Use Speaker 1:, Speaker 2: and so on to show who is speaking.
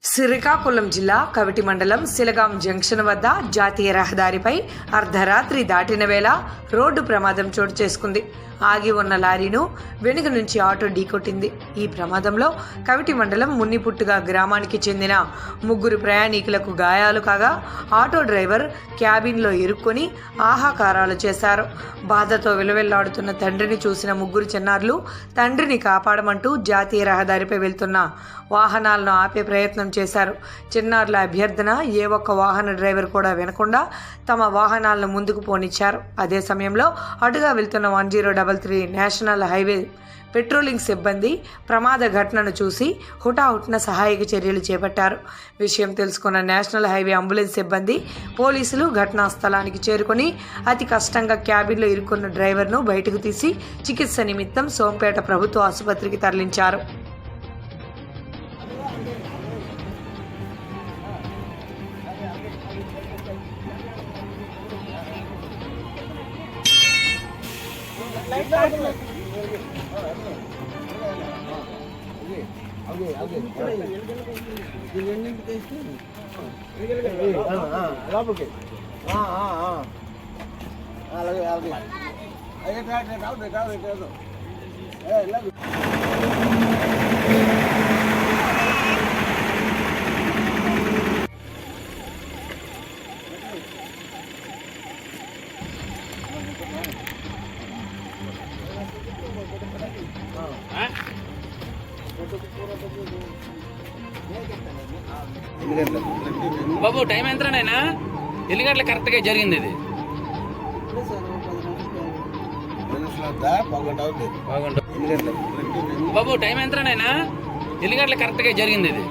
Speaker 1: శ్రీకాకుళం జిల్లా కవిటి మండలం సిలగాం జంక్షన్ వద్ద జాతీయ రహదారిపై అర్ధరాత్రి దాటిన వేళ రోడ్డు ప్రమాదం చోటు చేసుకుంది. ఆగి ఉన్న లారీను వెనుక నుంచి ఆటో ఢీకొట్టింది. ఈ ప్రమాదంలో కవిటి మండలం మున్నిపుట్టుగా గ్రామానికి చెందిన 3 ప్రయాణికులకు గాయాలు కాగా ఆటో డ్రైవర్ క్యాబిన్లో ఇరుక్కొని ఆహాకారాలు చేశారు. బాధతో విలవెల్లాడుతున్న తండ్రిని చూసిన 3 చిన్నారులు తండ్రిని కాపాడమంటూ జాతీయ రహదారిపై వెళ్తున్న వాహనాలను ఆపే ప్రయత్నం చేశారు. చిన్నారుల అభ్యర్థన ఏ ఒక్క వాహన డ్రైవర్ కూడా వినకుండా తమ వాహనాలను ముందుకు పోనిచ్చారు. అదే సమయంలో అటుగా వెళ్తున్న 1033 నేషనల్ హైవే పెట్రోలింగ్ సిబ్బంది ప్రమాద ఘటనను చూసి హుటాహుటిన సహాయక చర్యలు చేపట్టారు. విషయం తెలుసుకున్న నేషనల్ హైవే అంబులెన్స్ సిబ్బంది పోలీసులు ఘటనా స్థలానికి చేరుకొని అతి కష్టంగా క్యాబిన్లో ఇరుక్కున్న డ్రైవర్ను బయటకు తీసి చికిత్స నిమిత్తం సోంపేట ప్రభుత్వ ఆసుపత్రికి తరలించారు.
Speaker 2: లోపలికి అలాగే అలాగే
Speaker 3: బాబు టైం ఎంతనైనా ఎన్ని గంటలు కరెక్ట్గా జరిగింది ఇది? బాబు టైం ఎంతనైనా ఎన్ని గంటలు కరెక్ట్గా జరిగింది ఇది?